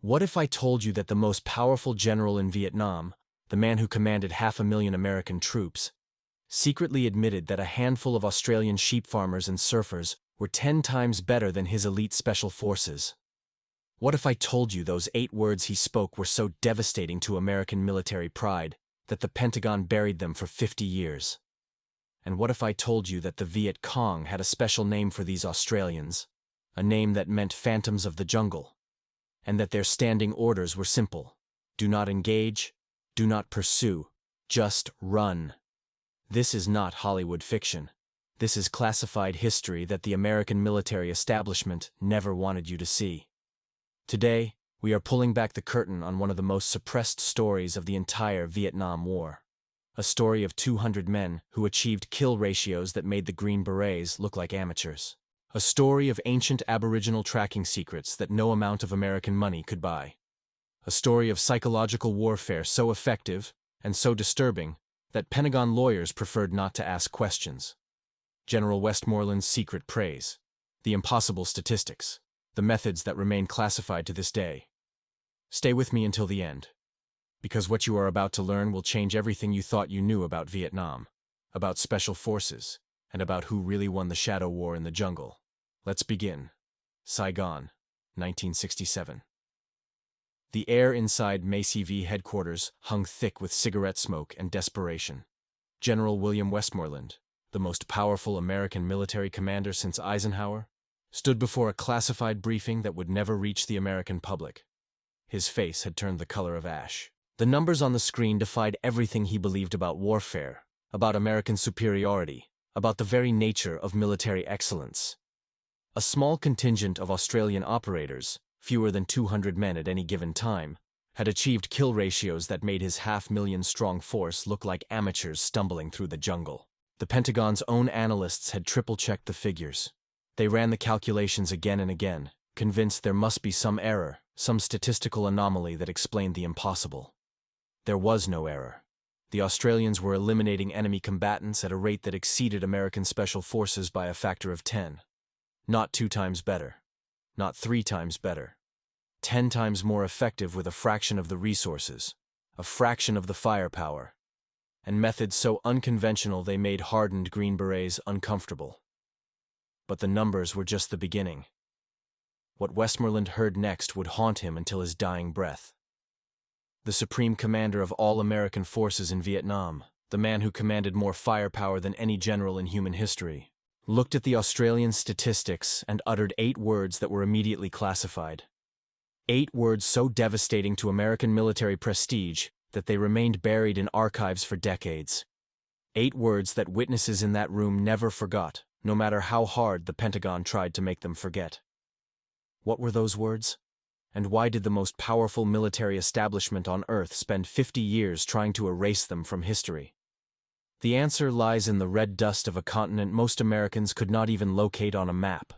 What if I told you that the most powerful general in Vietnam, the man who commanded 500,000 American troops, secretly admitted that a handful of Australian sheep farmers and surfers were 10 times better than his elite special forces? What if I told you those 8 words he spoke were so devastating to American military pride that the Pentagon buried them for 50 years? And what if I told you that the Viet Cong had a special name for these Australians, a name that meant phantoms of the jungle, and that their standing orders were simple: do not engage, do not pursue, just run? This is not Hollywood fiction. This is classified history that the American military establishment never wanted you to see. Today, we are pulling back the curtain on one of the most suppressed stories of the entire Vietnam War. A story of 200 men who achieved kill ratios that made the Green Berets look like amateurs. A story of ancient Aboriginal tracking secrets that no amount of American money could buy. A story of psychological warfare so effective and so disturbing that Pentagon lawyers preferred not to ask questions. General Westmoreland's secret praise, the impossible statistics, the methods that remain classified to this day. Stay with me until the end, because what you are about to learn will change everything you thought you knew about Vietnam, about special forces, and about who really won the shadow war in the jungle. Let's begin. Saigon, 1967. The air inside MACV Headquarters hung thick with cigarette smoke and desperation. General William Westmoreland, the most powerful American military commander since Eisenhower, stood before a classified briefing that would never reach the American public. His face had turned the color of ash. The numbers on the screen defied everything he believed about warfare, about American superiority, about the very nature of military excellence. A small contingent of Australian operators, fewer than 200 men at any given time, had achieved kill ratios that made his 500,000-strong force look like amateurs stumbling through the jungle. The Pentagon's own analysts had triple-checked the figures. They ran the calculations again and again, convinced there must be some error, some statistical anomaly that explained the impossible. There was no error. The Australians were eliminating enemy combatants at a rate that exceeded American special forces by a factor of 10. Not 2 times better. Not 3 times better. 10 times more effective with a fraction of the resources, a fraction of the firepower, and methods so unconventional they made hardened Green Berets uncomfortable. But the numbers were just the beginning. What Westmoreland heard next would haunt him until his dying breath. The supreme commander of all American forces in Vietnam, the man who commanded more firepower than any general in human history, looked at the Australian statistics and uttered 8 words that were immediately classified. 8 words so devastating to American military prestige that they remained buried in archives for decades. 8 words that witnesses in that room never forgot, no matter how hard the Pentagon tried to make them forget. What were those words? And why did the most powerful military establishment on Earth spend 50 years trying to erase them from history? The answer lies in the red dust of a continent most Americans could not even locate on a map.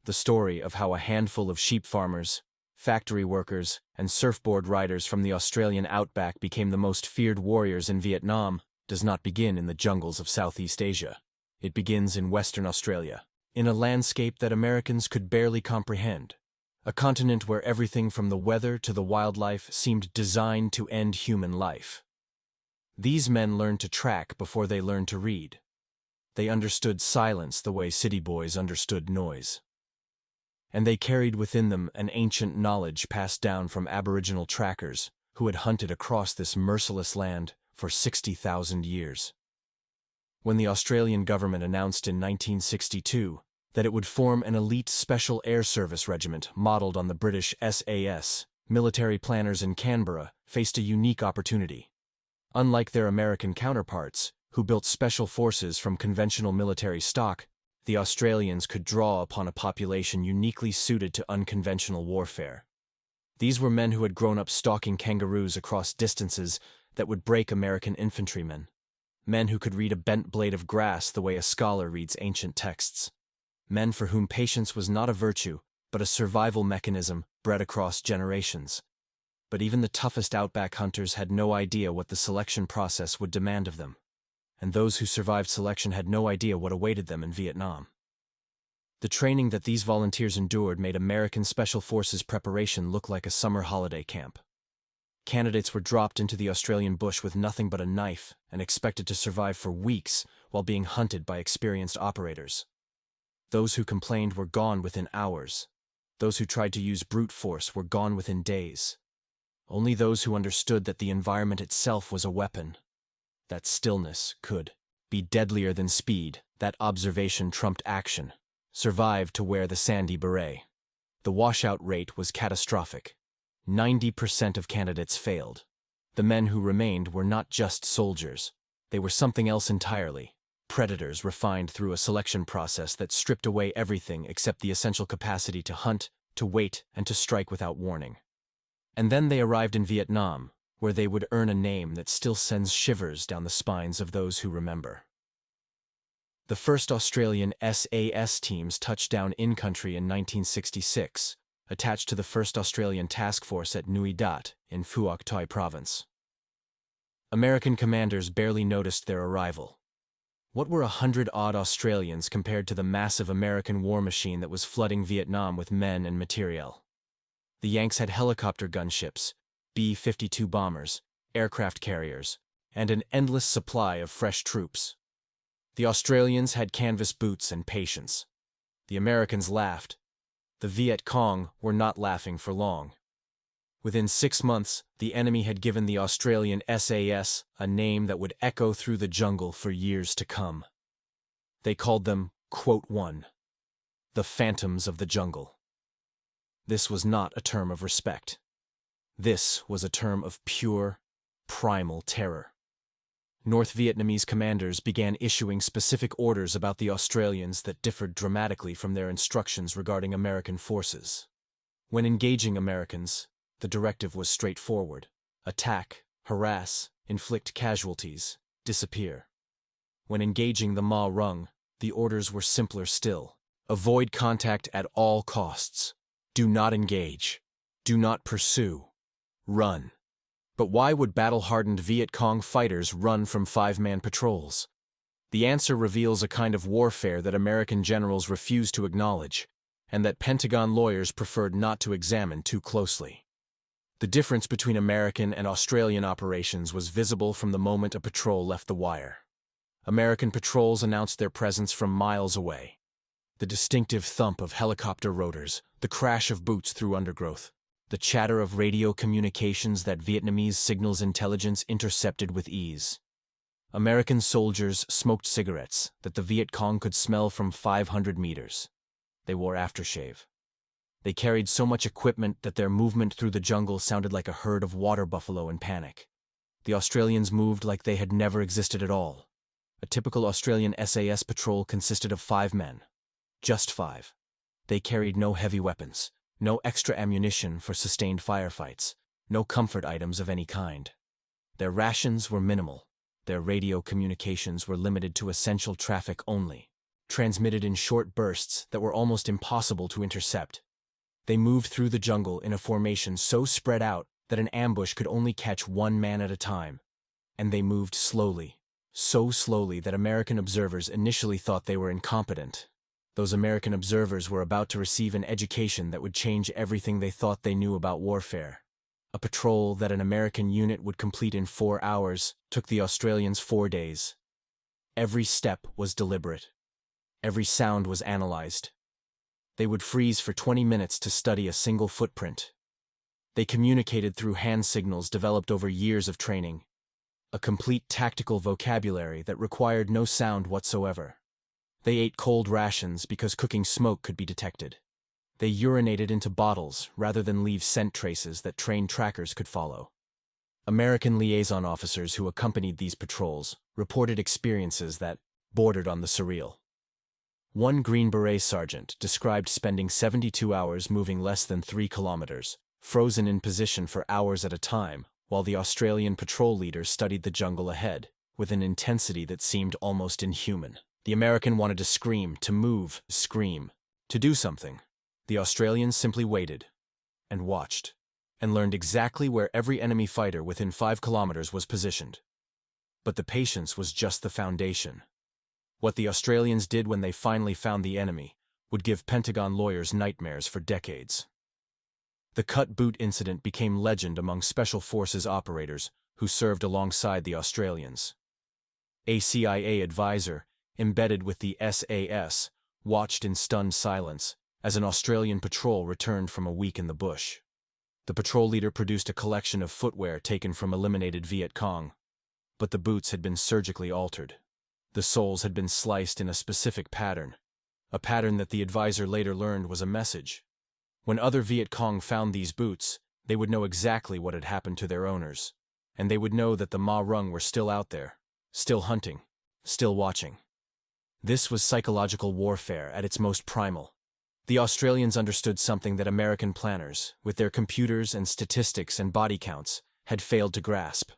The story of how a handful of sheep farmers, factory workers, and surfboard riders from the Australian outback became the most feared warriors in Vietnam does not begin in the jungles of Southeast Asia. It begins in Western Australia, in a landscape that Americans could barely comprehend. A continent where everything from the weather to the wildlife seemed designed to end human life. These men learned to track before they learned to read. They understood silence the way city boys understood noise. And they carried within them an ancient knowledge passed down from Aboriginal trackers who had hunted across this merciless land for 60,000 years. When the Australian government announced in 1962 that it would form an elite Special Air Service regiment modeled on the British SAS, military planners in Canberra faced a unique opportunity. Unlike their American counterparts, who built special forces from conventional military stock, the Australians could draw upon a population uniquely suited to unconventional warfare. These were men who had grown up stalking kangaroos across distances that would break American infantrymen. Men who could read a bent blade of grass the way a scholar reads ancient texts. Men for whom patience was not a virtue, but a survival mechanism bred across generations. But even the toughest outback hunters had no idea what the selection process would demand of them. And those who survived selection had no idea what awaited them in Vietnam. The training that these volunteers endured made American Special Forces preparation look like a summer holiday camp. Candidates were dropped into the Australian bush with nothing but a knife and expected to survive for weeks while being hunted by experienced operators. Those who complained were gone within hours. Those who tried to use brute force were gone within days. Only those who understood that the environment itself was a weapon, that stillness could be deadlier than speed, that observation trumped action, survived to wear the sandy beret. The washout rate was catastrophic. 90% of candidates failed. The men who remained were not just soldiers. They were something else entirely. Predators refined through a selection process that stripped away everything except the essential capacity to hunt, to wait, and to strike without warning. And then they arrived in Vietnam, where they would earn a name that still sends shivers down the spines of those who remember. The first Australian SAS teams touched down in-country in 1966, attached to the 1st Australian Task Force at Nui Dat in Phuoc Toi Province. American commanders barely noticed their arrival. What were 100-odd Australians compared to the massive American war machine that was flooding Vietnam with men and materiel? The Yanks had helicopter gunships, B-52 bombers, aircraft carriers, and an endless supply of fresh troops. The Australians had canvas boots and patience. The Americans laughed. The Viet Cong were not laughing for long. Within 6 months, the enemy had given the Australian SAS a name that would echo through the jungle for years to come. They called them, quote one, the Phantoms of the Jungle. This was not a term of respect. This was a term of pure, primal terror. North Vietnamese commanders began issuing specific orders about the Australians that differed dramatically from their instructions regarding American forces. When engaging Americans, the directive was straightforward: attack, harass, inflict casualties, disappear. When engaging the Ma Rung, the orders were simpler still: avoid contact at all costs. Do not engage. Do not pursue. Run. But why would battle-hardened Viet Cong fighters run from 5-man patrols? The answer reveals a kind of warfare that American generals refused to acknowledge, and that Pentagon lawyers preferred not to examine too closely. The difference between American and Australian operations was visible from the moment a patrol left the wire. American patrols announced their presence from miles away. The distinctive thump of helicopter rotors, the crash of boots through undergrowth, the chatter of radio communications that Vietnamese signals intelligence intercepted with ease. American soldiers smoked cigarettes that the Viet Cong could smell from 500 meters. They wore aftershave. They carried so much equipment that their movement through the jungle sounded like a herd of water buffalo in panic. The Australians moved like they had never existed at all. A typical Australian SAS patrol consisted of 5 men. Just 5. They carried no heavy weapons, no extra ammunition for sustained firefights, no comfort items of any kind. Their rations were minimal. Their radio communications were limited to essential traffic only, transmitted in short bursts that were almost impossible to intercept. They moved through the jungle in a formation so spread out that an ambush could only catch 1 man at a time. And they moved slowly, so slowly that American observers initially thought they were incompetent. Those American observers were about to receive an education that would change everything they thought they knew about warfare. A patrol that an American unit would complete in 4 hours took the Australians 4 days. Every step was deliberate. Every sound was analyzed. They would freeze for 20 minutes to study a single footprint. They communicated through hand signals developed over years of training, a complete tactical vocabulary that required no sound whatsoever. They ate cold rations because cooking smoke could be detected. They urinated into bottles rather than leave scent traces that trained trackers could follow. American liaison officers who accompanied these patrols reported experiences that bordered on the surreal. One Green Beret sergeant described spending 72 hours moving less than 3 kilometers, frozen in position for hours at a time, while the Australian patrol leader studied the jungle ahead, with an intensity that seemed almost inhuman. The American wanted to scream, to move, scream, to do something. The Australians simply waited, and watched, and learned exactly where every enemy fighter within 5 kilometers was positioned. But the patience was just the foundation. What the Australians did when they finally found the enemy would give Pentagon lawyers nightmares for decades. The cut boot incident became legend among Special Forces operators who served alongside the Australians. A CIA advisor, embedded with the SAS, watched in stunned silence as an Australian patrol returned from a week in the bush. The patrol leader produced a collection of footwear taken from eliminated Viet Cong, but the boots had been surgically altered. The soles had been sliced in a specific pattern, a pattern that the advisor later learned was a message. When other Viet Cong found these boots, they would know exactly what had happened to their owners, and they would know that the Ma Rung were still out there, still hunting, still watching. This was psychological warfare at its most primal. The Australians understood something that American planners, with their computers and statistics and body counts, had failed to grasp.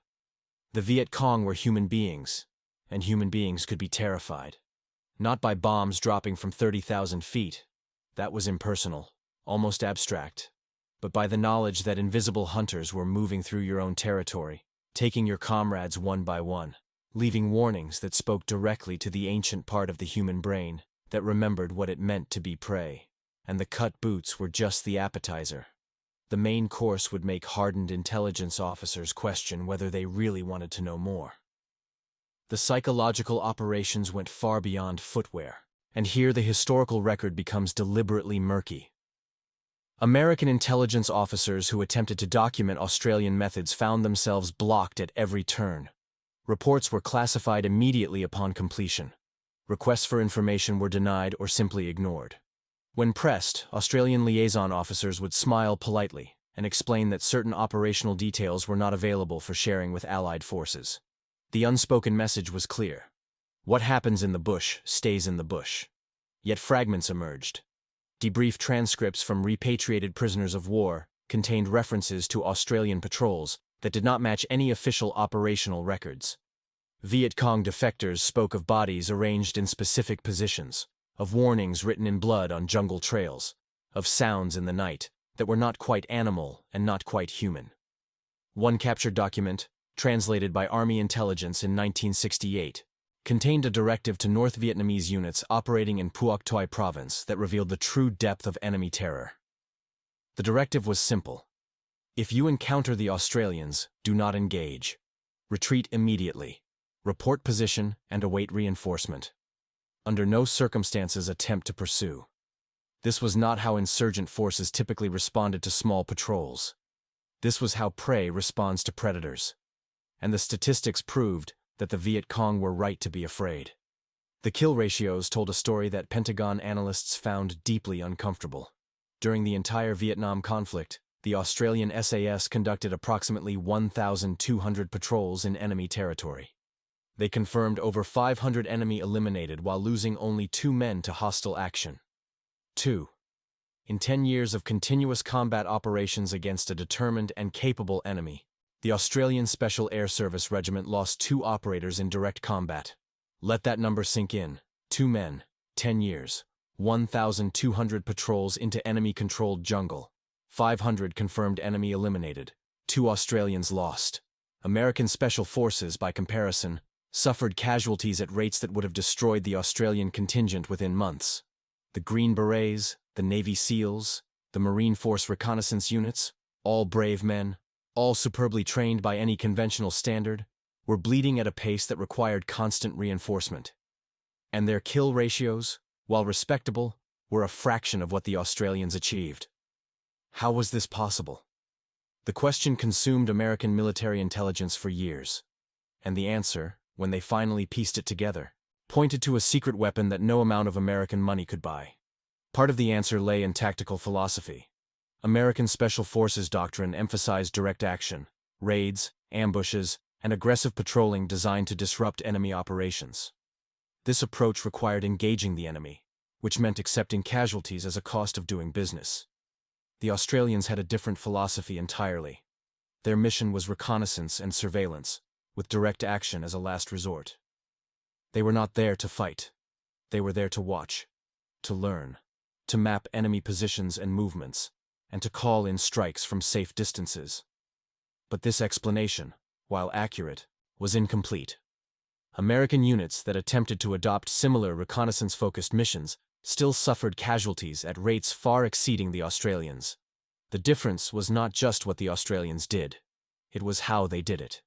The Viet Cong were human beings, and human beings could be terrified. Not by bombs dropping from 30,000 feet. That was impersonal, almost abstract. But by the knowledge that invisible hunters were moving through your own territory, taking your comrades one by one, leaving warnings that spoke directly to the ancient part of the human brain that remembered what it meant to be prey. And the cut boots were just the appetizer. The main course would make hardened intelligence officers question whether they really wanted to know more. The psychological operations went far beyond footwear, and here the historical record becomes deliberately murky. American intelligence officers who attempted to document Australian methods found themselves blocked at every turn. Reports were classified immediately upon completion. Requests for information were denied or simply ignored. When pressed, Australian liaison officers would smile politely and explain that certain operational details were not available for sharing with Allied forces. The unspoken message was clear. What happens in the bush stays in the bush. Yet fragments emerged. Debrief transcripts from repatriated prisoners of war contained references to Australian patrols that did not match any official operational records. Viet Cong defectors spoke of bodies arranged in specific positions, of warnings written in blood on jungle trails, of sounds in the night that were not quite animal and not quite human. One captured document, translated by Army Intelligence in 1968, contained a directive to North Vietnamese units operating in Phuoc Toi province that revealed the true depth of enemy terror. The directive was simple. If you encounter the Australians, do not engage. Retreat immediately. Report position and await reinforcement. Under no circumstances attempt to pursue. This was not how insurgent forces typically responded to small patrols. This was how prey responds to predators. And the statistics proved that the Viet Cong were right to be afraid. The kill ratios told a story that Pentagon analysts found deeply uncomfortable. During the entire Vietnam conflict, the Australian SAS conducted approximately 1,200 patrols in enemy territory. They confirmed over 500 enemy eliminated while losing only 2 men to hostile action. 2. In 10 years of continuous combat operations against a determined and capable enemy, the Australian Special Air Service Regiment lost 2 operators in direct combat. Let that number sink in. 2 men, 10 years, 1,200 patrols into enemy-controlled jungle, 500 confirmed enemy eliminated, 2 Australians lost. American Special Forces, by comparison, suffered casualties at rates that would have destroyed the Australian contingent within months. The Green Berets, the Navy SEALs, the Marine Force reconnaissance units, all brave men, all superbly trained by any conventional standard, were bleeding at a pace that required constant reinforcement. And their kill ratios, while respectable, were a fraction of what the Australians achieved. How was this possible? The question consumed American military intelligence for years, and the answer, when they finally pieced it together, pointed to a secret weapon that no amount of American money could buy. Part of the answer lay in tactical philosophy. American Special Forces doctrine emphasized direct action, raids, ambushes, and aggressive patrolling designed to disrupt enemy operations. This approach required engaging the enemy, which meant accepting casualties as a cost of doing business. The Australians had a different philosophy entirely. Their mission was reconnaissance and surveillance, with direct action as a last resort. They were not there to fight. They were there to watch, to learn, to map enemy positions and movements, and to call in strikes from safe distances. But this explanation, while accurate, was incomplete. American units that attempted to adopt similar reconnaissance-focused missions still suffered casualties at rates far exceeding the Australians. The difference was not just what the Australians did, it was how they did it.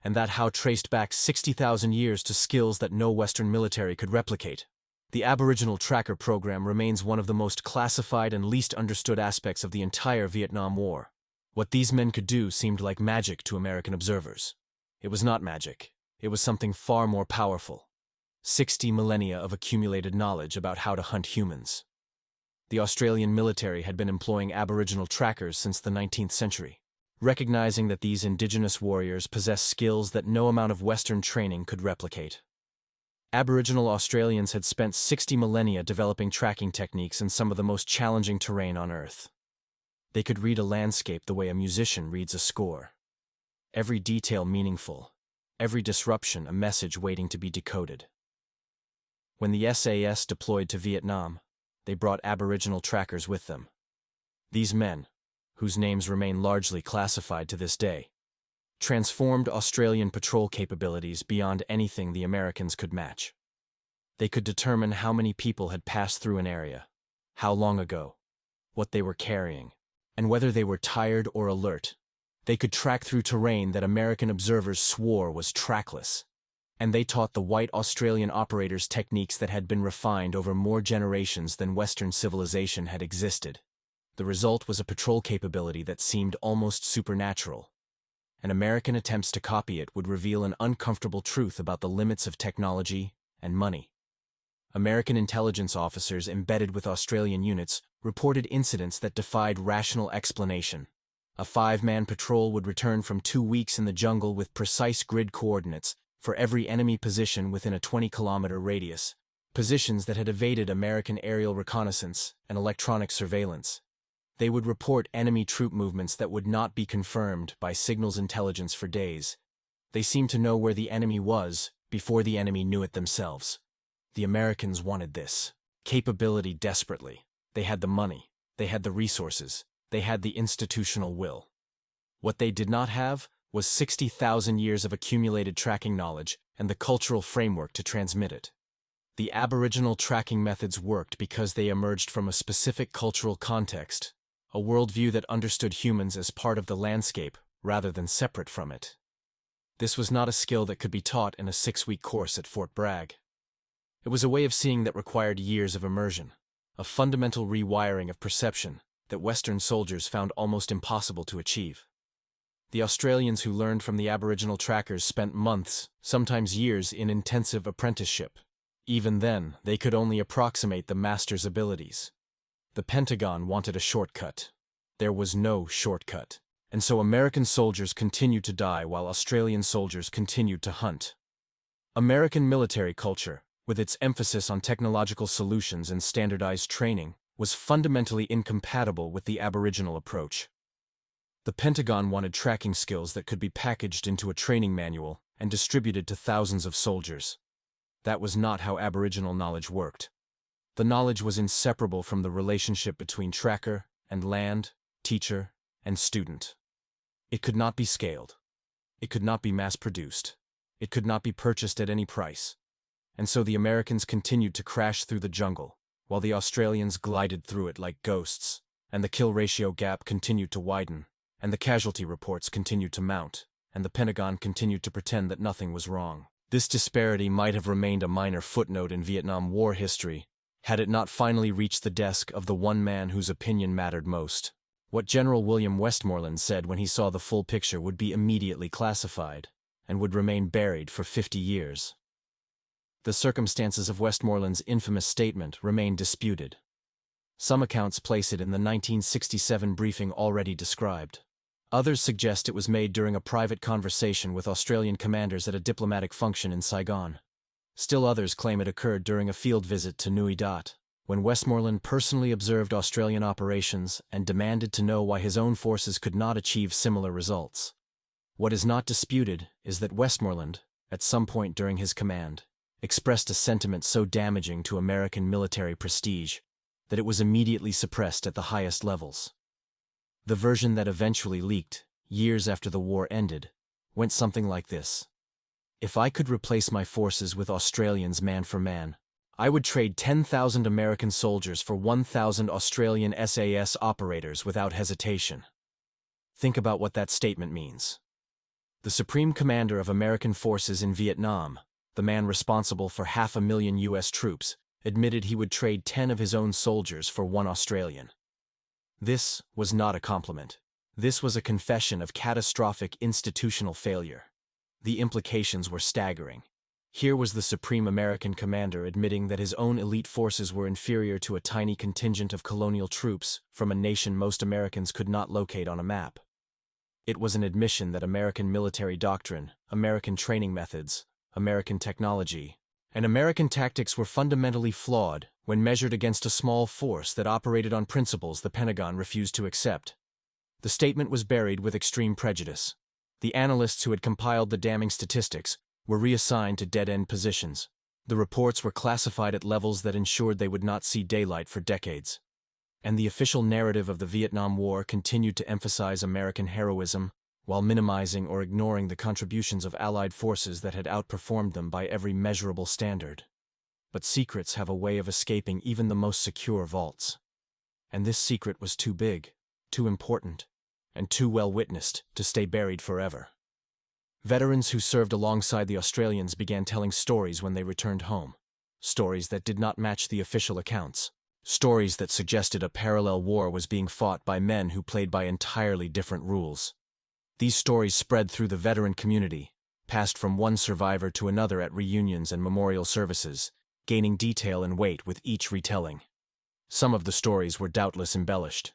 And that how traced back 60,000 years to skills that no Western military could replicate. The Aboriginal Tracker program remains one of the most classified and least understood aspects of the entire Vietnam War. What these men could do seemed like magic to American observers. It was not magic. It was something far more powerful. 60 millennia of accumulated knowledge about how to hunt humans. The Australian military had been employing Aboriginal trackers since the 19th century, recognizing that these indigenous warriors possessed skills that no amount of Western training could replicate. Aboriginal Australians had spent 60 millennia developing tracking techniques in some of the most challenging terrain on Earth. They could read a landscape the way a musician reads a score. Every detail meaningful, every disruption a message waiting to be decoded. When the SAS deployed to Vietnam, they brought Aboriginal trackers with them. These men, whose names remain largely classified to this day, transformed Australian patrol capabilities beyond anything the Americans could match. They could determine how many people had passed through an area, how long ago, what they were carrying, and whether they were tired or alert. They could track through terrain that American observers swore was trackless. And they taught the white Australian operators techniques that had been refined over more generations than Western civilization had existed. The result was a patrol capability that seemed almost supernatural. And American attempts to copy it would reveal an uncomfortable truth about the limits of technology and money. American intelligence officers embedded with Australian units reported incidents that defied rational explanation. A 5-man patrol would return from 2 weeks in the jungle with precise grid coordinates for every enemy position within a 20-kilometer radius, positions that had evaded American aerial reconnaissance and electronic surveillance. They would report enemy troop movements that would not be confirmed by signals intelligence for days. They seemed to know where the enemy was before the enemy knew it themselves. The Americans wanted this capability desperately. They had the money, they had the resources, they had the institutional will. What they did not have was 60,000 years of accumulated tracking knowledge and the cultural framework to transmit it. The Aboriginal tracking methods worked because they emerged from a specific cultural context, a worldview that understood humans as part of the landscape rather than separate from it. This was not a skill that could be taught in a 6-week course at Fort Bragg. It was a way of seeing that required years of immersion, a fundamental rewiring of perception that Western soldiers found almost impossible to achieve. The Australians who learned from the Aboriginal trackers spent months, sometimes years, in intensive apprenticeship. Even then, they could only approximate the master's abilities. The Pentagon wanted a shortcut. There was no shortcut, and so American soldiers continued to die while Australian soldiers continued to hunt. American military culture, with its emphasis on technological solutions and standardized training, was fundamentally incompatible with the Aboriginal approach. The Pentagon wanted tracking skills that could be packaged into a training manual and distributed to thousands of soldiers. That was not how Aboriginal knowledge worked. The knowledge was inseparable from the relationship between tracker and land, teacher and student. It could not be scaled. It could not be mass-produced. It could not be purchased at any price. And so the Americans continued to crash through the jungle, while the Australians glided through it like ghosts, and the kill ratio gap continued to widen, and the casualty reports continued to mount, and the Pentagon continued to pretend that nothing was wrong. This disparity might have remained a minor footnote in Vietnam War history, had it not finally reached the desk of the one man whose opinion mattered most. What General William Westmoreland said when he saw the full picture would be immediately classified, and would remain buried for 50 years. The circumstances of Westmoreland's infamous statement remain disputed. Some accounts place it in the 1967 briefing already described. Others suggest it was made during a private conversation with Australian commanders at a diplomatic function in Saigon. Still others claim it occurred during a field visit to Nui Dat, when Westmoreland personally observed Australian operations and demanded to know why his own forces could not achieve similar results. What is not disputed is that Westmoreland, at some point during his command, expressed a sentiment so damaging to American military prestige that it was immediately suppressed at the highest levels. The version that eventually leaked, years after the war ended, went something like this. If I could replace my forces with Australians man for man, I would trade 10,000 American soldiers for 1,000 Australian SAS operators without hesitation. Think about what that statement means. The Supreme Commander of American forces in Vietnam, the man responsible for 500,000 U.S. troops, admitted he would trade 10 of his own soldiers for one Australian. This was not a compliment. This was a confession of catastrophic institutional failure. The implications were staggering. Here was the Supreme American Commander admitting that his own elite forces were inferior to a tiny contingent of colonial troops from a nation most Americans could not locate on a map. It was an admission that American military doctrine, American training methods, American technology, and American tactics were fundamentally flawed when measured against a small force that operated on principles the Pentagon refused to accept. The statement was buried with extreme prejudice. The analysts who had compiled the damning statistics were reassigned to dead-end positions. The reports were classified at levels that ensured they would not see daylight for decades. And the official narrative of the Vietnam War continued to emphasize American heroism while minimizing or ignoring the contributions of Allied forces that had outperformed them by every measurable standard. But secrets have a way of escaping even the most secure vaults. And this secret was too big, too important, and too well witnessed to stay buried forever. Veterans who served alongside the Australians began telling stories when they returned home. Stories that did not match the official accounts. Stories that suggested a parallel war was being fought by men who played by entirely different rules. These stories spread through the veteran community, passed from one survivor to another at reunions and memorial services, gaining detail and weight with each retelling. Some of the stories were doubtless embellished.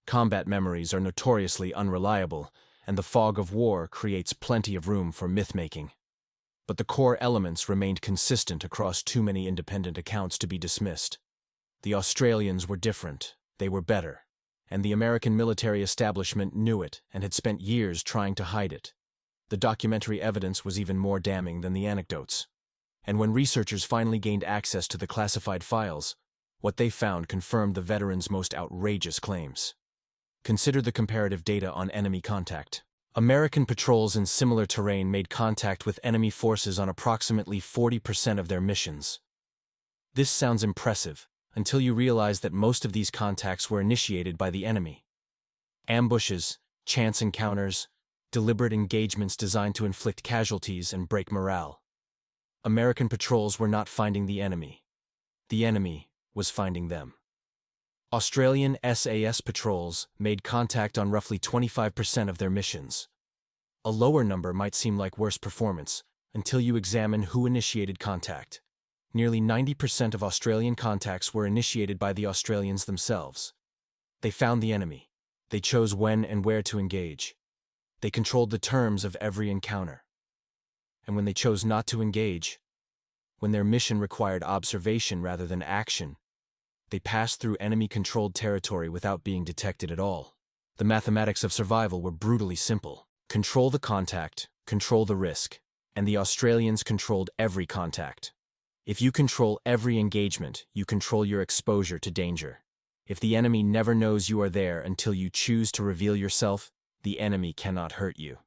Combat memories are notoriously unreliable, and the fog of war creates plenty of room for myth-making. But the core elements remained consistent across too many independent accounts to be dismissed. The Australians were different, they were better, and the American military establishment knew it and had spent years trying to hide it. The documentary evidence was even more damning than the anecdotes. And when researchers finally gained access to the classified files, what they found confirmed the veterans' most outrageous claims. Consider the comparative data on enemy contact. American patrols in similar terrain made contact with enemy forces on approximately 40% of their missions. This sounds impressive, until you realize that most of these contacts were initiated by the enemy. Ambushes, chance encounters, deliberate engagements designed to inflict casualties and break morale. American patrols were not finding the enemy. The enemy was finding them. Australian SAS patrols made contact on roughly 25% of their missions. A lower number might seem like worse performance, until you examine who initiated contact. Nearly 90% of Australian contacts were initiated by the Australians themselves. They found the enemy. They chose when and where to engage. They controlled the terms of every encounter. And when they chose not to engage, when their mission required observation rather than action, they passed through enemy-controlled territory without being detected at all. The mathematics of survival were brutally simple. Control the contact, control the risk, and the Australians controlled every contact. If you control every engagement, you control your exposure to danger. If the enemy never knows you are there until you choose to reveal yourself, the enemy cannot hurt you.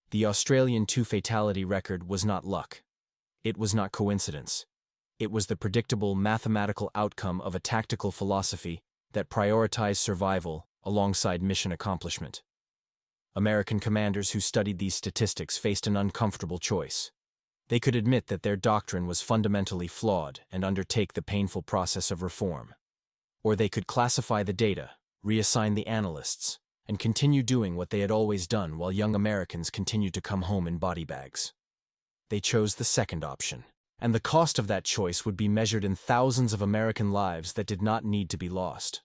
The Australian two-fatality record was not luck. It was not coincidence. It was the predictable mathematical outcome of a tactical philosophy that prioritized survival alongside mission accomplishment. American commanders who studied these statistics faced an uncomfortable choice. They could admit that their doctrine was fundamentally flawed and undertake the painful process of reform. Or they could classify the data, reassign the analysts, and continue doing what they had always done while young Americans continued to come home in body bags. They chose the second option. And the cost of that choice would be measured in thousands of American lives that did not need to be lost.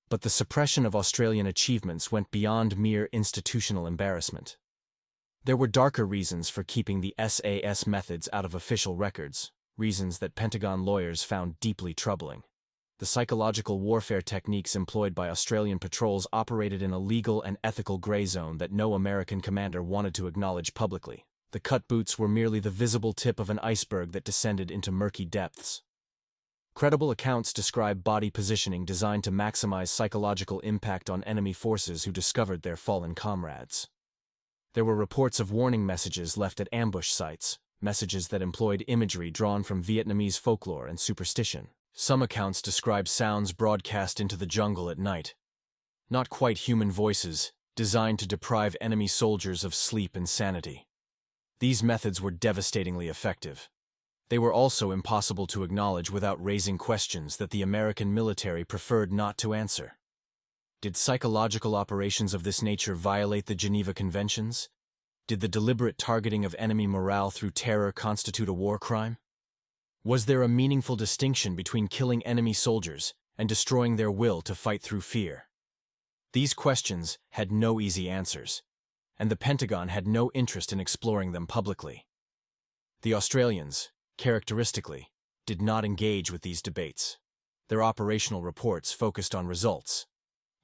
But the suppression of Australian achievements went beyond mere institutional embarrassment. There were darker reasons for keeping the SAS methods out of official records, reasons that Pentagon lawyers found deeply troubling. The psychological warfare techniques employed by Australian patrols operated in a legal and ethical gray zone that no American commander wanted to acknowledge publicly. The cut boots were merely the visible tip of an iceberg that descended into murky depths. Credible accounts describe body positioning designed to maximize psychological impact on enemy forces who discovered their fallen comrades. There were reports of warning messages left at ambush sites, messages that employed imagery drawn from Vietnamese folklore and superstition. Some accounts describe sounds broadcast into the jungle at night. Not quite human voices, designed to deprive enemy soldiers of sleep and sanity. These methods were devastatingly effective. They were also impossible to acknowledge without raising questions that the American military preferred not to answer. Did psychological operations of this nature violate the Geneva Conventions? Did the deliberate targeting of enemy morale through terror constitute a war crime? Was there a meaningful distinction between killing enemy soldiers and destroying their will to fight through fear? These questions had no easy answers, and the Pentagon had no interest in exploring them publicly. The Australians, characteristically, did not engage with these debates. Their operational reports focused on results.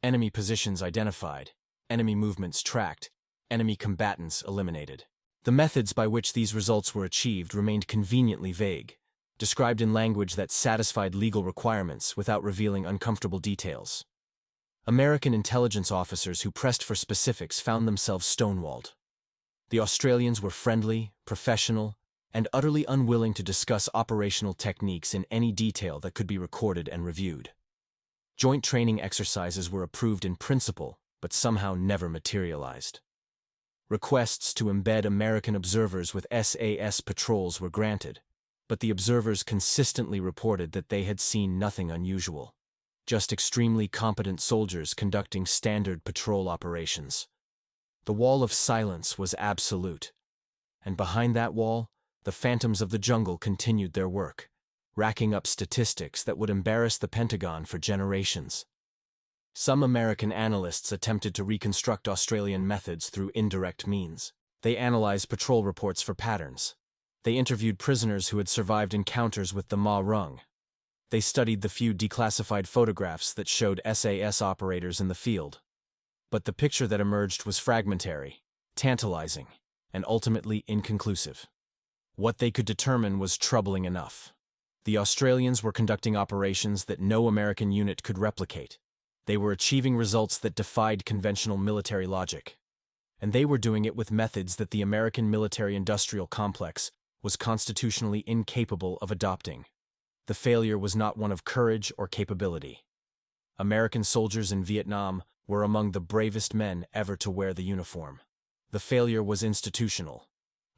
Enemy positions identified, enemy movements tracked, enemy combatants eliminated. The methods by which these results were achieved remained conveniently vague, described in language that satisfied legal requirements without revealing uncomfortable details. American intelligence officers who pressed for specifics found themselves stonewalled. The Australians were friendly, professional, and utterly unwilling to discuss operational techniques in any detail that could be recorded and reviewed. Joint training exercises were approved in principle, but somehow never materialized. Requests to embed American observers with SAS patrols were granted, but the observers consistently reported that they had seen nothing unusual. Just extremely competent soldiers conducting standard patrol operations. The wall of silence was absolute, and behind that wall, the phantoms of the jungle continued their work, racking up statistics that would embarrass the Pentagon for generations. Some American analysts attempted to reconstruct Australian methods through indirect means. They analyzed patrol reports for patterns. They interviewed prisoners who had survived encounters with the Ma Rung. They studied the few declassified photographs that showed SAS operators in the field. But the picture that emerged was fragmentary, tantalizing, and ultimately inconclusive. What they could determine was troubling enough. The Australians were conducting operations that no American unit could replicate. They were achieving results that defied conventional military logic. And they were doing it with methods that the American military-industrial complex was constitutionally incapable of adopting. The failure was not one of courage or capability. American soldiers in Vietnam were among the bravest men ever to wear the uniform. The failure was institutional,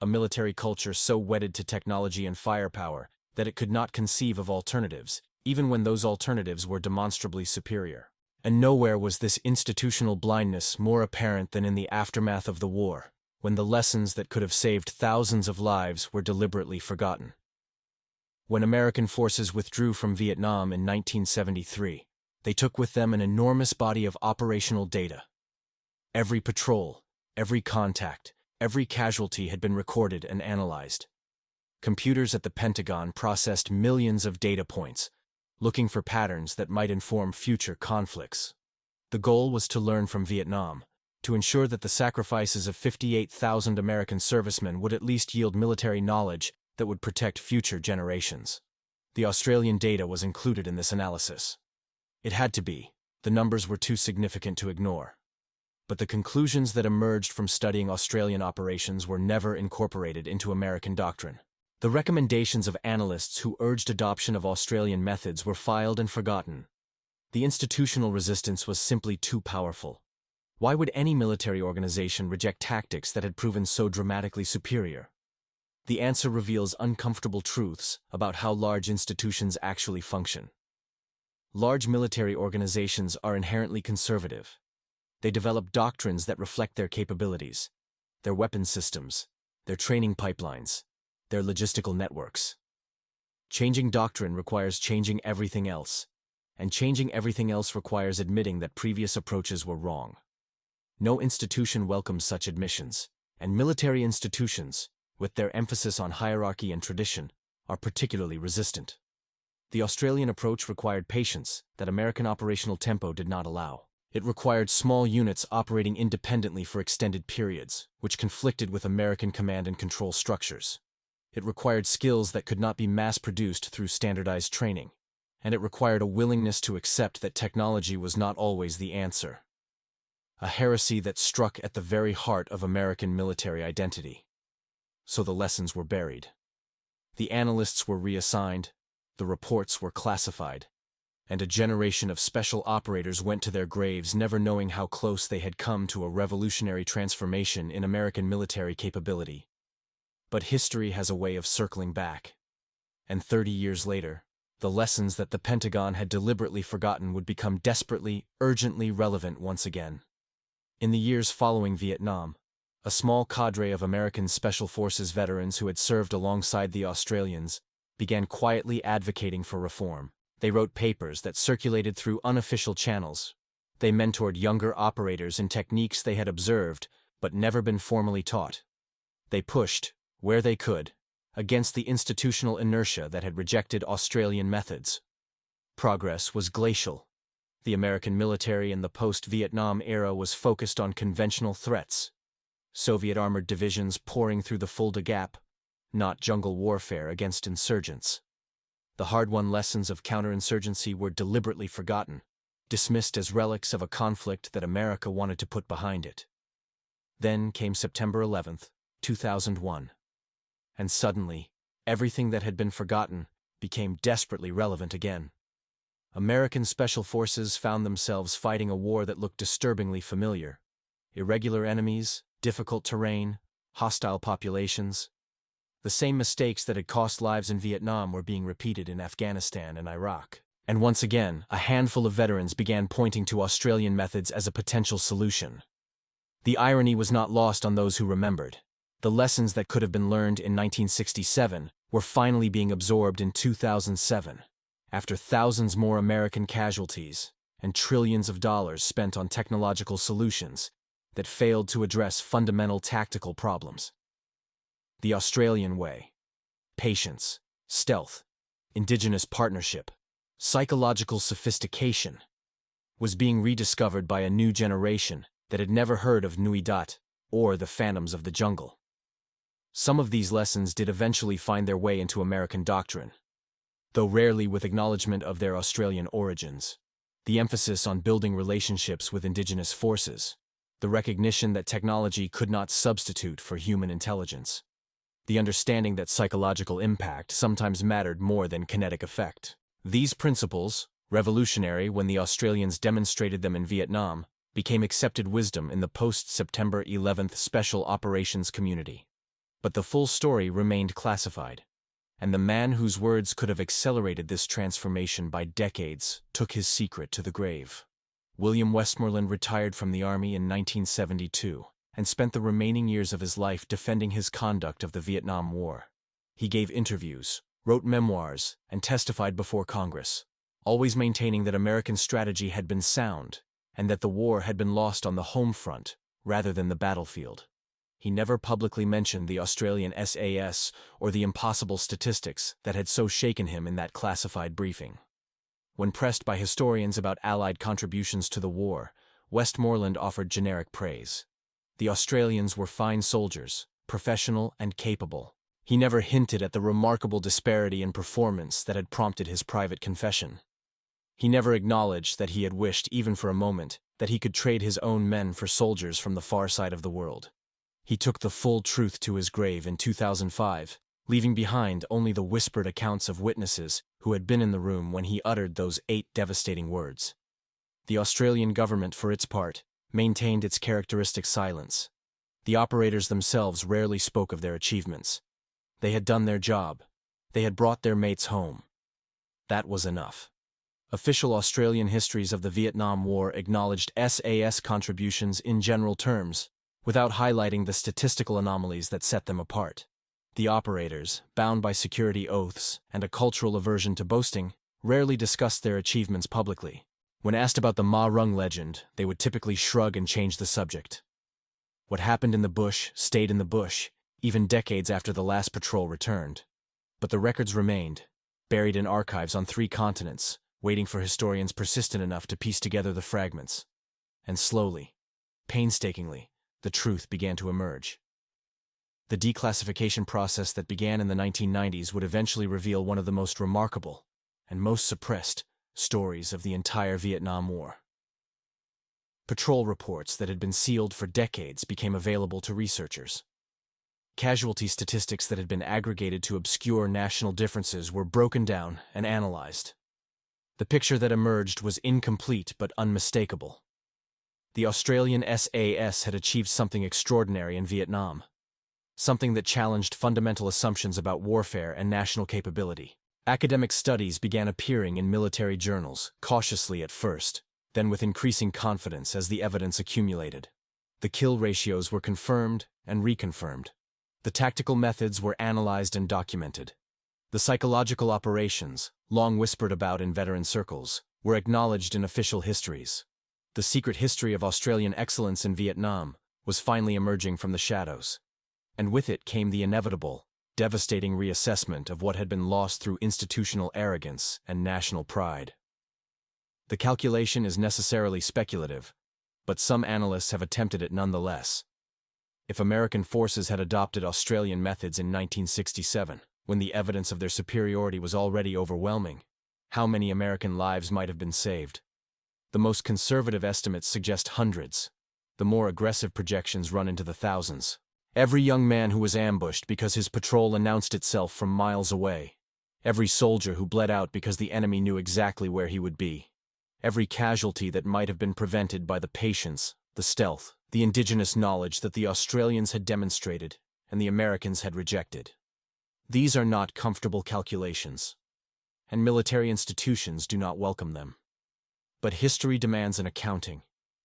a military culture so wedded to technology and firepower that it could not conceive of alternatives, even when those alternatives were demonstrably superior. And nowhere was this institutional blindness more apparent than in the aftermath of the war, when the lessons that could have saved thousands of lives were deliberately forgotten. When American forces withdrew from Vietnam in 1973, they took with them an enormous body of operational data. Every patrol, every contact, every casualty had been recorded and analyzed. Computers at the Pentagon processed millions of data points, looking for patterns that might inform future conflicts. The goal was to learn from Vietnam, to ensure that the sacrifices of 58,000 American servicemen would at least yield military knowledge that would protect future generations. The Australian data was included in this analysis. It had to be. The numbers were too significant to ignore. But the conclusions that emerged from studying Australian operations were never incorporated into American doctrine. The recommendations of analysts who urged adoption of Australian methods were filed and forgotten. The institutional resistance was simply too powerful. Why would any military organization reject tactics that had proven so dramatically superior? The answer reveals uncomfortable truths about how large institutions actually function. Large military organizations are inherently conservative. They develop doctrines that reflect their capabilities, their weapons systems, their training pipelines, their logistical networks. Changing doctrine requires changing everything else, and changing everything else requires admitting that previous approaches were wrong. No institution welcomes such admissions, and military institutions, with their emphasis on hierarchy and tradition, are particularly resistant. The Australian approach required patience that American operational tempo did not allow. It required small units operating independently for extended periods, which conflicted with American command and control structures. It required skills that could not be mass-produced through standardized training, and it required a willingness to accept that technology was not always the answer. A heresy that struck at the very heart of American military identity. so the lessons were buried. The analysts were reassigned, the reports were classified, and a generation of special operators went to their graves never knowing how close they had come to a revolutionary transformation in American military capability. But history has a way of circling back. And 30 years later, the lessons that the Pentagon had deliberately forgotten would become desperately, urgently relevant once again. In the years following Vietnam, a small cadre of American Special Forces veterans who had served alongside the Australians began quietly advocating for reform. They wrote papers that circulated through unofficial channels. They mentored younger operators in techniques they had observed but never been formally taught. They pushed, where they could, against the institutional inertia that had rejected Australian methods. Progress was glacial. The American military in the post-Vietnam era was focused on conventional threats. Soviet armored divisions pouring through the Fulda Gap, not jungle warfare against insurgents. The hard-won lessons of counterinsurgency were deliberately forgotten, dismissed as relics of a conflict that America wanted to put behind it. Then came September 11, 2001. And suddenly, everything that had been forgotten became desperately relevant again. American Special Forces found themselves fighting a war that looked disturbingly familiar. Irregular enemies, difficult terrain, hostile populations. The same mistakes that had cost lives in Vietnam were being repeated in Afghanistan and Iraq. And once again, a handful of veterans began pointing to Australian methods as a potential solution. The irony was not lost on those who remembered. The lessons that could have been learned in 1967 were finally being absorbed in 2007, after thousands more American casualties and trillions of dollars spent on technological solutions that failed to address fundamental tactical problems. The Australian way. Patience, stealth, indigenous partnership, psychological sophistication was being rediscovered by a new generation that had never heard of Nui Dat or the Phantoms of the Jungle. Some of these lessons did eventually find their way into American doctrine, though rarely with acknowledgement of their Australian origins. The emphasis on building relationships with indigenous forces, the recognition that technology could not substitute for human intelligence, the understanding that psychological impact sometimes mattered more than kinetic effect. These principles, revolutionary when the Australians demonstrated them in Vietnam, became accepted wisdom in the post-September 11th Special Operations community. But the full story remained classified, and the man whose words could have accelerated this transformation by decades took his secret to the grave. William Westmoreland retired from the Army in 1972 and spent the remaining years of his life defending his conduct of the Vietnam War. He gave interviews, wrote memoirs, and testified before Congress, always maintaining that American strategy had been sound and that the war had been lost on the home front rather than the battlefield. He never publicly mentioned the Australian SAS or the impossible statistics that had so shaken him in that classified briefing. When pressed by historians about Allied contributions to the war, Westmoreland offered generic praise. The Australians were fine soldiers, professional and capable. He never hinted at the remarkable disparity in performance that had prompted his private confession. He never acknowledged that he had wished, even for a moment, that he could trade his own men for soldiers from the far side of the world. He took the full truth to his grave in 2005, leaving behind only the whispered accounts of witnesses who had been in the room when he uttered those 8 devastating words. The Australian government, for its part, maintained its characteristic silence. The operators themselves rarely spoke of their achievements. They had done their job. They had brought their mates home. That was enough. Official Australian histories of the Vietnam War acknowledged SAS contributions in general terms, without highlighting the statistical anomalies that set them apart. The operators, bound by security oaths and a cultural aversion to boasting, rarely discussed their achievements publicly. When asked about the Ma Rung legend, they would typically shrug and change the subject. What happened in the bush stayed in the bush, even decades after the last patrol returned. But the records remained, buried in archives on 3 continents, waiting for historians persistent enough to piece together the fragments. And slowly, painstakingly, the truth began to emerge. The declassification process that began in the 1990s would eventually reveal one of the most remarkable and most suppressed stories of the entire Vietnam War. Patrol reports that had been sealed for decades became available to researchers. Casualty statistics that had been aggregated to obscure national differences were broken down and analyzed. The picture that emerged was incomplete but unmistakable. The Australian SAS had achieved something extraordinary in Vietnam, something that challenged fundamental assumptions about warfare and national capability. Academic studies began appearing in military journals, cautiously at first, then with increasing confidence as the evidence accumulated. The kill ratios were confirmed and reconfirmed. The tactical methods were analyzed and documented. The psychological operations, long whispered about in veteran circles, were acknowledged in official histories. The secret history of Australian excellence in Vietnam was finally emerging from the shadows. And with it came the inevitable, devastating reassessment of what had been lost through institutional arrogance and national pride. The calculation is necessarily speculative, but some analysts have attempted it nonetheless. If American forces had adopted Australian methods in 1967, when the evidence of their superiority was already overwhelming, how many American lives might have been saved? The most conservative estimates suggest hundreds. The more aggressive projections run into the thousands. Every young man who was ambushed because his patrol announced itself from miles away. Every soldier who bled out because the enemy knew exactly where he would be. Every casualty that might have been prevented by the patience, the stealth, the indigenous knowledge that the Australians had demonstrated and the Americans had rejected. These are not comfortable calculations, and military institutions do not welcome them. But history demands an accounting,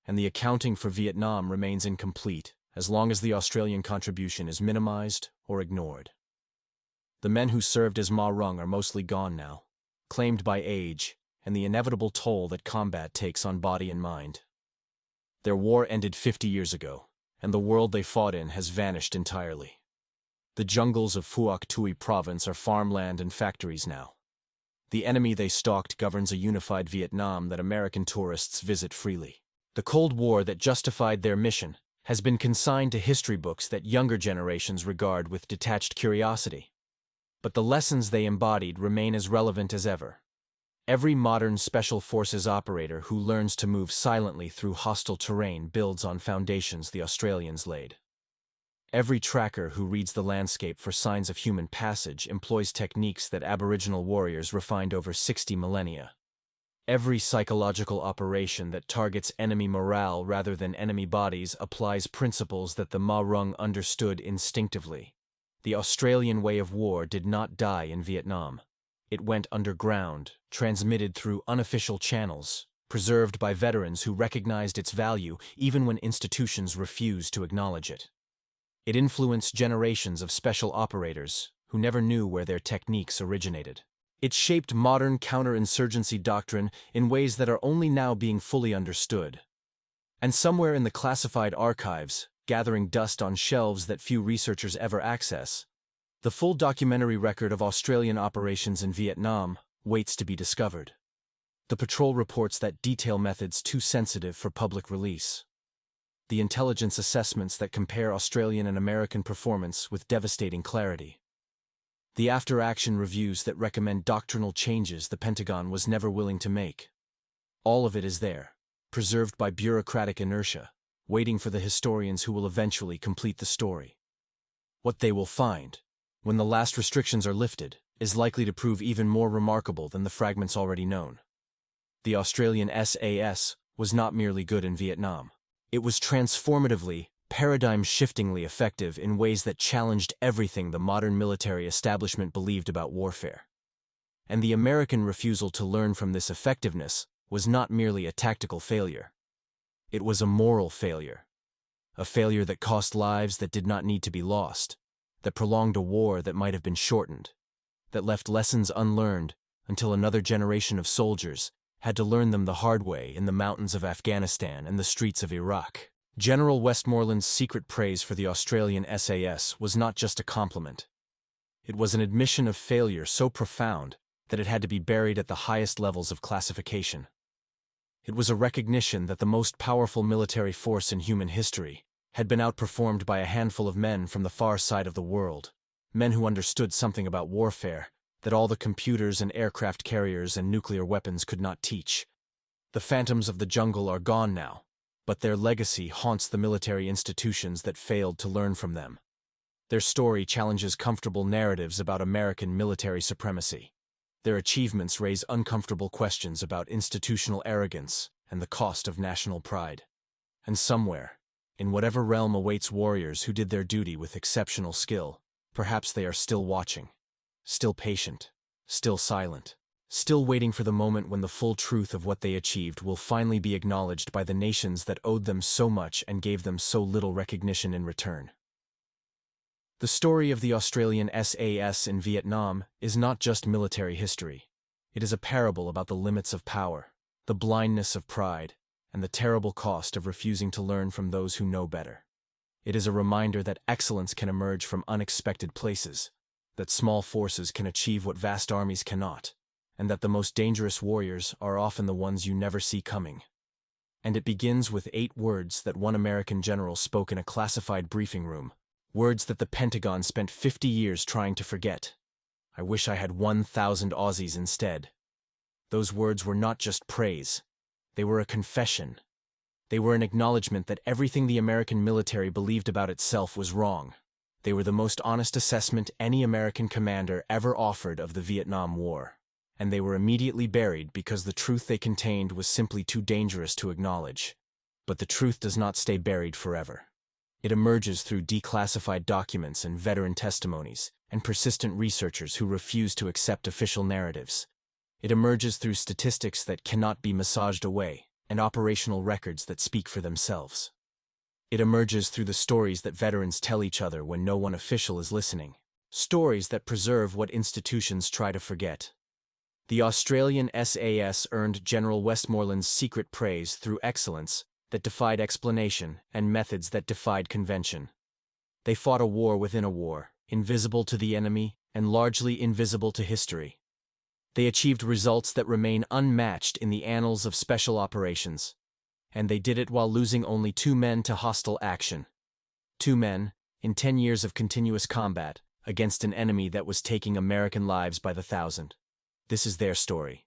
and the accounting for Vietnam remains incomplete as long as the Australian contribution is minimized or ignored. The men who served as Ma Rung are mostly gone now, claimed by age and the inevitable toll that combat takes on body and mind. Their war ended 50 years ago, and the world they fought in has vanished entirely. The jungles of Phuoc Tuy province are farmland and factories now. The enemy they stalked governs a unified Vietnam that American tourists visit freely. The Cold War that justified their mission has been consigned to history books that younger generations regard with detached curiosity. But the lessons they embodied remain as relevant as ever. Every modern special forces operator who learns to move silently through hostile terrain builds on foundations the Australians laid. Every tracker who reads the landscape for signs of human passage employs techniques that Aboriginal warriors refined over 60 millennia. Every psychological operation that targets enemy morale rather than enemy bodies applies principles that the Ma Rung understood instinctively. The Australian way of war did not die in Vietnam. It went underground, transmitted through unofficial channels, preserved by veterans who recognized its value even when institutions refused to acknowledge it. It influenced generations of special operators who never knew where their techniques originated. It shaped modern counterinsurgency doctrine in ways that are only now being fully understood. And somewhere in the classified archives, gathering dust on shelves that few researchers ever access, the full documentary record of Australian operations in Vietnam waits to be discovered. The patrol reports that detail methods too sensitive for public release. The intelligence assessments that compare Australian and American performance with devastating clarity. The after-action reviews that recommend doctrinal changes the Pentagon was never willing to make. All of it is there, preserved by bureaucratic inertia, waiting for the historians who will eventually complete the story. What they will find, when the last restrictions are lifted, is likely to prove even more remarkable than the fragments already known. The Australian SAS was not merely good in Vietnam. It was transformatively, paradigm-shiftingly effective in ways that challenged everything the modern military establishment believed about warfare. And the American refusal to learn from this effectiveness was not merely a tactical failure. It was a moral failure. A failure that cost lives that did not need to be lost, that prolonged a war that might have been shortened, that left lessons unlearned until another generation of soldiers had to learn them the hard way in the mountains of Afghanistan and the streets of Iraq. General Westmoreland's secret praise for the Australian SAS was not just a compliment. It was an admission of failure so profound that it had to be buried at the highest levels of classification. It was a recognition that the most powerful military force in human history had been outperformed by a handful of men from the far side of the world, men who understood something about warfare that all the computers and aircraft carriers and nuclear weapons could not teach. The phantoms of the jungle are gone now, but their legacy haunts the military institutions that failed to learn from them. Their story challenges comfortable narratives about American military supremacy. Their achievements raise uncomfortable questions about institutional arrogance and the cost of national pride. And somewhere, in whatever realm awaits warriors who did their duty with exceptional skill, perhaps they are still watching, still patient, still silent, still waiting for the moment when the full truth of what they achieved will finally be acknowledged by the nations that owed them so much and gave them so little recognition in return. The story of the Australian SAS in Vietnam is not just military history. It is a parable about the limits of power, the blindness of pride, and the terrible cost of refusing to learn from those who know better. It is a reminder that excellence can emerge from unexpected places, that small forces can achieve what vast armies cannot, and that the most dangerous warriors are often the ones you never see coming. And it begins with 8 words that one American general spoke in a classified briefing room, words that the Pentagon spent 50 years trying to forget. I wish I had 1,000 Aussies instead. Those words were not just praise. They were a confession. They were an acknowledgement that everything the American military believed about itself was wrong. They were the most honest assessment any American commander ever offered of the Vietnam War. And they were immediately buried because the truth they contained was simply too dangerous to acknowledge. But the truth does not stay buried forever. It emerges through declassified documents and veteran testimonies, and persistent researchers who refuse to accept official narratives. It emerges through statistics that cannot be massaged away, and operational records that speak for themselves. It emerges through the stories that veterans tell each other when no one official is listening. Stories that preserve what institutions try to forget. The Australian SAS earned General Westmoreland's secret praise through excellence that defied explanation and methods that defied convention. They fought a war within a war, invisible to the enemy and largely invisible to history. They achieved results that remain unmatched in the annals of special operations. And they did it while losing only 2 men to hostile action. 2 men, in 10 years of continuous combat, against an enemy that was taking American lives by the thousand. This is their story.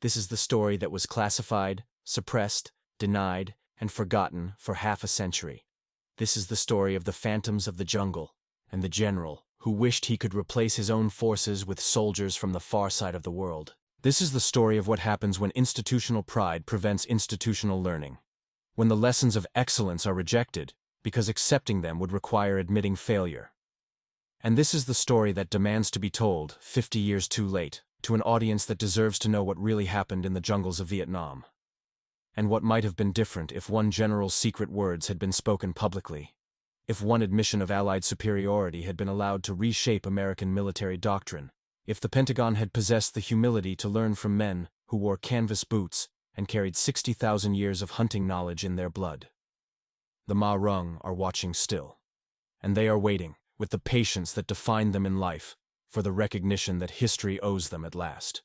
This is the story that was classified, suppressed, denied, and forgotten for half a century. This is the story of the phantoms of the jungle, and the general who wished he could replace his own forces with soldiers from the far side of the world. This is the story of what happens when institutional pride prevents institutional learning. When the lessons of excellence are rejected, because accepting them would require admitting failure. And this is the story that demands to be told, 50 years too late, to an audience that deserves to know what really happened in the jungles of Vietnam. And what might have been different if one general's secret words had been spoken publicly, if one admission of Allied superiority had been allowed to reshape American military doctrine, if the Pentagon had possessed the humility to learn from men who wore canvas boots and carried 60,000 years of hunting knowledge in their blood. The Ma Rung are watching still, and they are waiting, with the patience that defined them in life, for the recognition that history owes them at last.